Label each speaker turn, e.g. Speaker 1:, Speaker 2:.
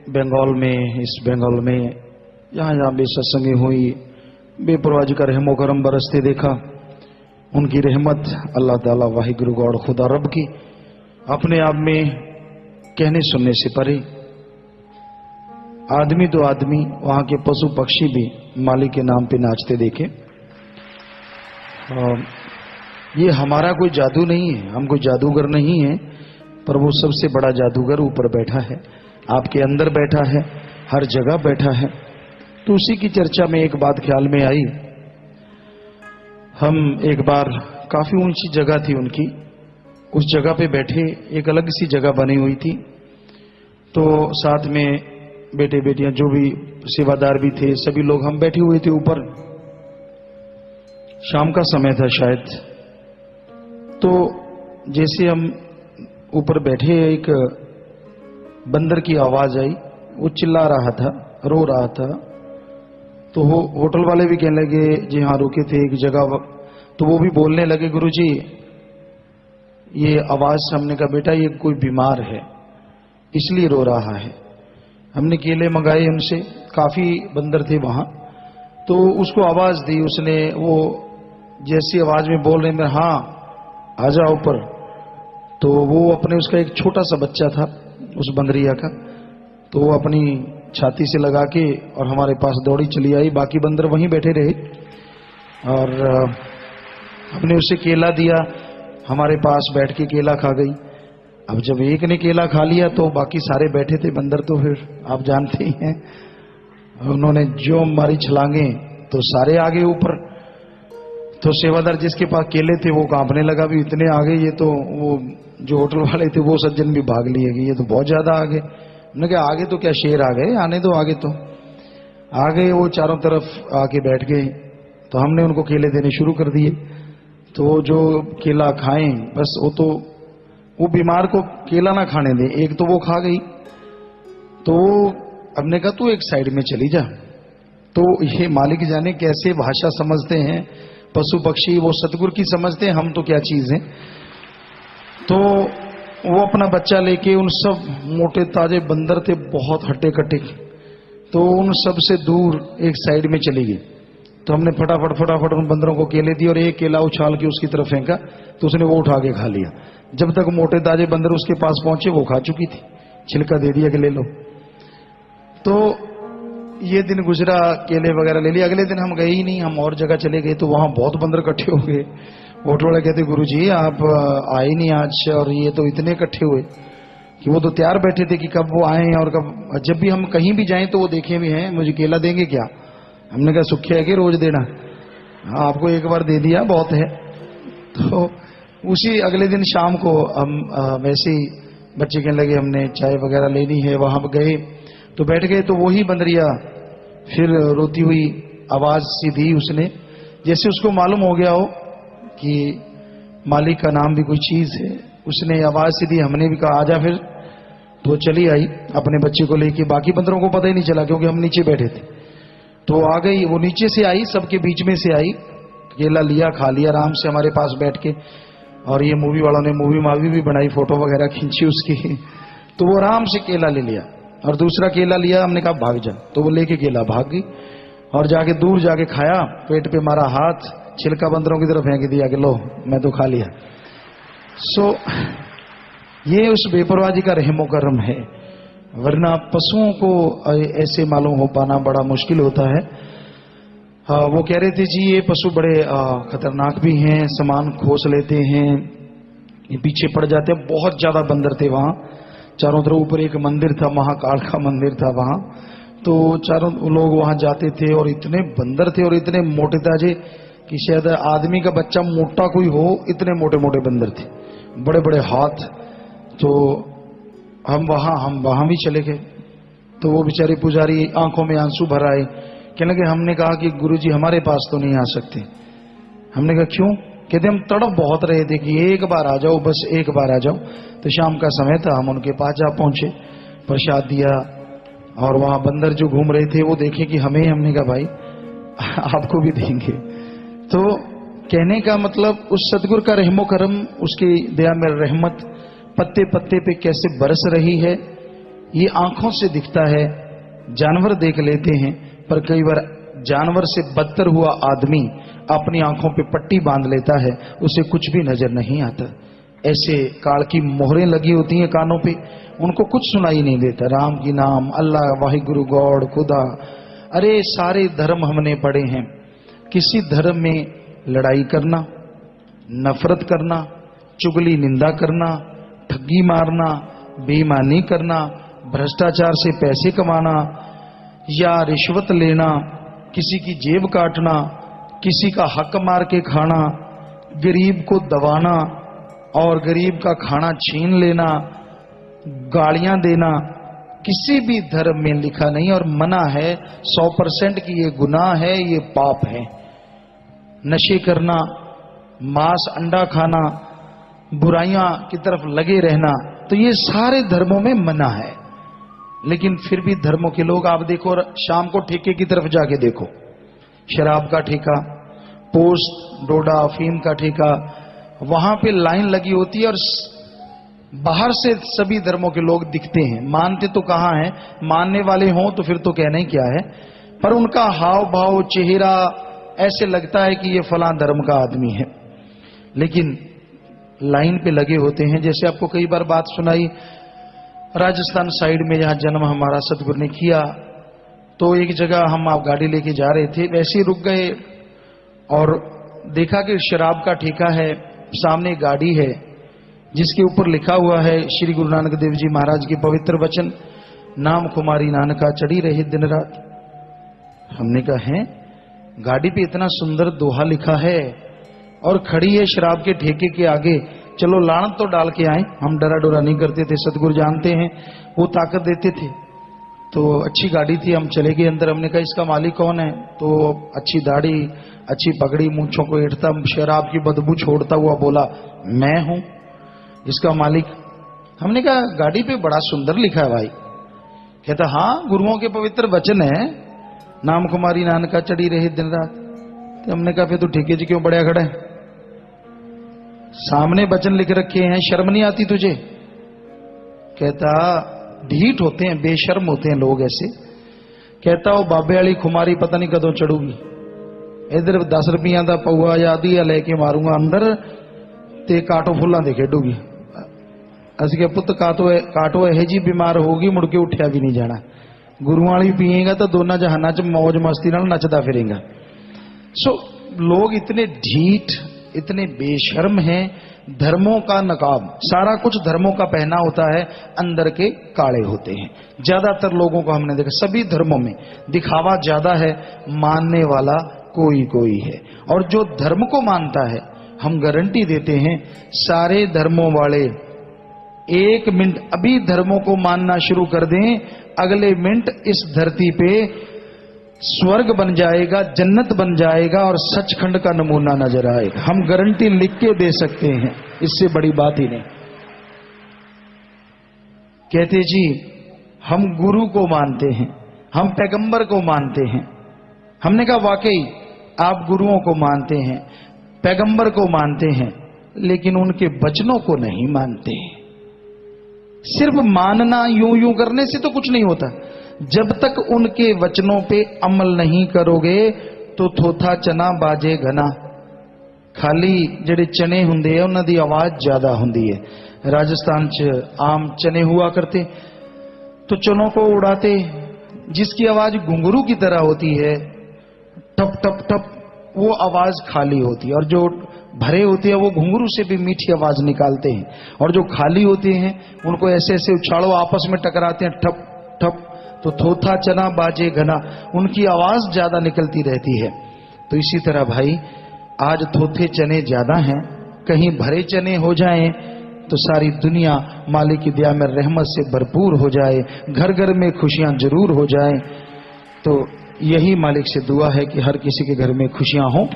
Speaker 1: बंगाल में, इस बंगाल में जहाँ जहाँ भी सत्संगी हुई, बेपरवाह जी का रहमो करम बरसते देखा। उनकी रहमत अल्लाह ताला वाहिगुरु गॉड खुदा रब की अपने आप में कहने सुनने से परे। आदमी तो आदमी, वहां के पशु पक्षी भी मालिक के नाम पे नाचते देखे। ये हमारा कोई जादू नहीं है, हम कोई जादूगर नहीं है, पर वो सबसे बड़ा जादूगर ऊपर बैठा है, आपके अंदर बैठा है, हर जगह बैठा है। तो उसी की चर्चा में एक बात ख्याल में आई। हम एक बार, काफी ऊंची जगह थी उनकी, उस जगह पे बैठे, एक अलग सी जगह बनी हुई थी। तो साथ में बेटे बेटियां जो भी सेवादार भी थे, सभी लोग हम बैठे हुए थे ऊपर। शाम का समय था शायद। तो जैसे हम ऊपर बैठे, एक बंदर की आवाज आई, वो चिल्ला रहा था, रो रहा था। तो होटल वाले भी कहने लगे, जी हाँ रुके थे एक जगह, तो वो भी बोलने लगे, गुरुजी ये आवाज, हमने कहा बेटा ये कोई बीमार है इसलिए रो रहा है। हमने केले मंगाए उनसे, काफी बंदर थे वहां, तो उसको आवाज दी उसने। वो जैसी आवाज में बोल रहे में, हाँ आ जाओ ऊपर। तो वो अपने, उसका एक छोटा सा बच्चा था उस बंदरिया का, तो वो अपनी छाती से लगा के और हमारे पास दौड़ी चली आई। बाकी बंदर वहीं बैठे रहे और हमने उसे केला दिया, हमारे पास बैठ के केला खा गई। अब जब एक ने केला खा लिया तो बाकी सारे बैठे थे बंदर, तो फिर आप जानते ही हैं, उन्होंने जो मारी छलांगे तो सारे आगे ऊपर। तो सेवादार जिसके पास केले थे वो कांपने लगा, भी इतने आगे, ये तो वो जो होटल वाले थे वो सज्जन भी भाग लिए कि ये तो बहुत ज्यादा आगे। हमने कहा आगे तो क्या शेर आ गए, आने दो आगे। तो आगे वो चारों तरफ आके बैठ गए, तो हमने उनको केले देने शुरू कर दिए। तो जो केला खाएं, बस वो बीमार को केला ना खाने दे, एक तो वो खा गई। तो हमने कहा तू एक साइड में चली जा। तो ये मालिक जाने कैसे भाषा समझते हैं पशु पक्षी, वो सतगुरु की समझते हैं, हम तो क्या चीज हैं। तो वो अपना बच्चा लेके, उन सब मोटे ताजे बंदर थे बहुत हट्टे कट्टे, तो उन सब से दूर एक साइड में चली गई। तो हमने फटाफट उन बंदरों को केले दिए और एक केला उछाल के उसकी तरफ फेंका, तो उसने वो उठा के खा लिया। जब तक मोटे ताजे बंदर उसके पास पहुंचे वो खा चुकी थी, छिलका दे दिया कि ले लो। तो ये दिन गुजरा, केले वगैरह ले लिया। अगले दिन हम गए ही नहीं, हम और जगह चले गए, तो वहां बहुत बंदर इकट्ठे हो गए। होटल वाले कहते, गुरुजी आप आए नहीं आज, और ये तो इतने इकट्ठे हुए कि वो तो तैयार बैठे थे कि कब वो आए, और कब जब भी हम कहीं भी जाएं तो वो देखे भी हैं, मुझे केला देंगे क्या। हमने कहा सुखिया है कि रोज देना, हाँ आपको एक बार दे दिया बहुत है। तो उसी अगले दिन शाम को हम वैसे ही बच्चे कहने लगे हमने चाय वगैरह लेनी है, वहां पर गए तो बैठ गए। तो वही बंदरिया फिर रोती हुई आवाज सी दी उसने, जैसे उसको मालूम हो गया हो कि मालिक का नाम भी कोई चीज है। उसने आवाज सी दी, हमने भी कहा आजा फिर। तो चली आई अपने बच्चे को लेके, बाकी बंदरों को पता ही नहीं चला क्योंकि हम नीचे बैठे थे। तो आ गई, वो नीचे से आई, सबके बीच में से आई, केला लिया, खा लिया आराम से हमारे पास बैठ के। और ये मूवी वालों ने मूवी भी बनाई, फोटो वगैरह खींची उसकी। तो वो आराम से केला ले लिया और दूसरा केला लिया, हमने कहा भाग जा, तो वो लेके केला भाग गई और जाके दूर जाके खाया, पेट पे मारा हाथ, छिलका बंदरों की तरफ फेंक दिया कि लो मैं तो खा लिया। सो ये उस बेपरवाही का रहमो करम है, वरना पशुओं को ऐसे मालूम हो पाना बड़ा मुश्किल होता है। वो कह रहे थे जी ये पशु बड़े खतरनाक भी हैं, सामान खोस लेते हैं, ये पीछे पड़ जाते हैं। बहुत ज्यादा बंदर थे वहां चारों तरफ। ऊपर एक मंदिर था, महाकाल का मंदिर था वहां, तो चारों लोग वहां जाते थे और इतने बंदर थे और इतने मोटे ताजे कि शायद आदमी का बच्चा मोटा कोई हो, इतने मोटे मोटे बंदर थे, बड़े बड़े हाथ। तो हम वहां भी चले गए। तो वो बेचारे पुजारी आंखों में आंसू भर आए, कहने लगे, हमने कहा कि गुरुजी हमारे पास तो नहीं आ सकते। हमने कहा क्यों? कहते हम तड़प बहुत रहे थे कि एक बार आ जाओ, बस एक बार आ जाओ। तो शाम का समय था, हम उनके पास जा पहुंचे, प्रसाद दिया, और वहां बंदर जो घूम रहे थे वो देखे कि हमें, हमने कहा भाई आपको भी देंगे। तो कहने का मतलब उस सतगुरु का रहमो करम, उसकी दया में रहमत पत्ते पत्ते पे कैसे बरस रही है, ये आंखों से दिखता है, जानवर देख लेते हैं, पर कई बार जानवर से बदतर हुआ आदमी अपनी आंखों पे पट्टी बांध लेता है, उसे कुछ भी नजर नहीं आता। ऐसे काल की मोहरें लगी होती हैं कानों पे, उनको कुछ सुनाई नहीं देता। राम की नाम, अल्लाह, वाहिगुरु, गॉड, खुदा, अरे सारे धर्म हमने पढ़े हैं। किसी धर्म में लड़ाई करना, नफरत करना, चुगली निंदा करना, ठगी मारना, बेईमानी करना, भ्रष्टाचार से पैसे कमाना या रिश्वत लेना, किसी की जेब काटना, किसी का हक मार के खाना, गरीब को दबाना और गरीब का खाना छीन लेना, गालियां देना, किसी भी धर्म में लिखा नहीं और मना है 100% कि ये गुनाह है, ये पाप है। नशे करना, मांस अंडा खाना, बुराइयां की तरफ लगे रहना, तो ये सारे धर्मों में मना है। लेकिन फिर भी धर्मों के लोग, आप देखो शाम को ठेके की तरफ जाके देखो, शराब का ठेका, पोस्ट, डोडा, अफीम का ठेका, वहां पे लाइन लगी होती है और बाहर से सभी धर्मों के लोग दिखते हैं। मानते तो कहां हैं, मानने वाले हों तो फिर तो कहना ही क्या है, पर उनका हाव भाव, चेहरा ऐसे लगता है कि ये फलां धर्म का आदमी है। लेकिन लाइन पे लगे होते हैं। जैसे आपको कई बार बात सुनाई, राजस्थान साइड में जहां जन्म हमारा सतगुरु ने किया, तो एक जगह हम आप गाड़ी लेके जा रहे थे, वैसे ही रुक गए और देखा कि शराब का ठेका है, सामने गाड़ी है जिसके ऊपर लिखा हुआ है श्री गुरु नानक देव जी महाराज के पवित्र वचन, नाम कुमारी नानका चढ़ी रहे दिन रात। हमने कहा है, गाड़ी पे इतना सुंदर दोहा लिखा है और खड़ी है शराब के ठेके के आगे, चलो लानत तो डाल के आए। हम डरा डोरा नहीं करते थे, सतगुरु जानते हैं, वो ताकत देते थे। तो अच्छी गाड़ी थी, हम चले गए अंदर। हमने कहा इसका मालिक कौन है? तो अच्छी दाढ़ी, अच्छी पगड़ी, मूंछों को एड़ता, शराब की बदबू छोड़ता हुआ बोला, मैं हूं इसका मालिक। हमने कहा गाड़ी पे बड़ा सुंदर लिखा है भाई। कहता हाँ, गुरुओं के पवित्र वचन है, नाम कुमारी नानका चढ़ी रही दिन रात। तो हमने कहा फिर तू ठेके जी क्यों बढ़िया खड़ा है? सामने वचन लिख रखे हैं, शर्म नहीं आती तुझे? कहता ढीठ होते हैं, बेशर्म होते हैं लोग ऐसे। कहता वो बाबे वाली खुमारी पता नहीं कदों चढ़ूगी, इधर 10 रुपया का पौआ या आधी लेके मारूंगा अंदर ते काटो फुल्लां दे खेडूगी। असि के पुत काटो यह जी बीमार होगी, मुड़ के उठिया भी नहीं जाना। गुरुआं वाली पिएगा तो दोनों जहाना च मौज मस्ती नाल नचदा फिरेगा। सो लोग इतने ढीठ, इतने बेशर्म हैं। धर्मों का नकाब, सारा कुछ धर्मों का पहना होता है, अंदर के काले होते हैं। ज्यादातर लोगों को हमने देखा, सभी धर्मों में दिखावा ज्यादा है, मानने वाला कोई कोई है। और जो धर्म को मानता है, हम गारंटी देते हैं सारे धर्मों वाले 1 मिनट अभी धर्मों को मानना शुरू कर दें, अगले मिनट इस धरती पे स्वर्ग बन जाएगा, जन्नत बन जाएगा और सचखंड का नमूना नजर आएगा। हम गारंटी लिख के दे सकते हैं, इससे बड़ी बात ही नहीं। कहते जी हम गुरु को मानते हैं, हम पैगंबर को मानते हैं। हमने कहा वाकई आप गुरुओं को मानते हैं, पैगंबर को मानते हैं, लेकिन उनके वचनों को नहीं मानते। सिर्फ मानना, यूं यूं करने से तो कुछ नहीं होता। जब तक उनके वचनों पे अमल नहीं करोगे तो थोथा चना बाजे घना। खाली जेडे चने हुंदे उन्हां दी आवाज ज्यादा हुंदी है। राजस्थान च आम चने हुआ करते, तो चनों को उड़ाते, जिसकी आवाज घुंघरू की तरह होती है, टप टप टप, वो आवाज खाली होती है। और जो भरे होते हैं वो घुंघरू से भी मीठी आवाज निकालते हैं, और जो खाली होते हैं उनको ऐसे ऐसे उछाड़ो, आपस में टकराते हैं, ठप ठप, तो थोथा चना बाजे घना, उनकी आवाज ज्यादा निकलती रहती है। तो इसी तरह भाई आज थोथे चने ज्यादा हैं, कहीं भरे चने हो जाएं तो सारी दुनिया मालिक की दया में रहमत से भरपूर हो जाए, घर घर में खुशियां जरूर हो जाएं। तो यही मालिक से दुआ है कि हर किसी के घर में खुशियां हों।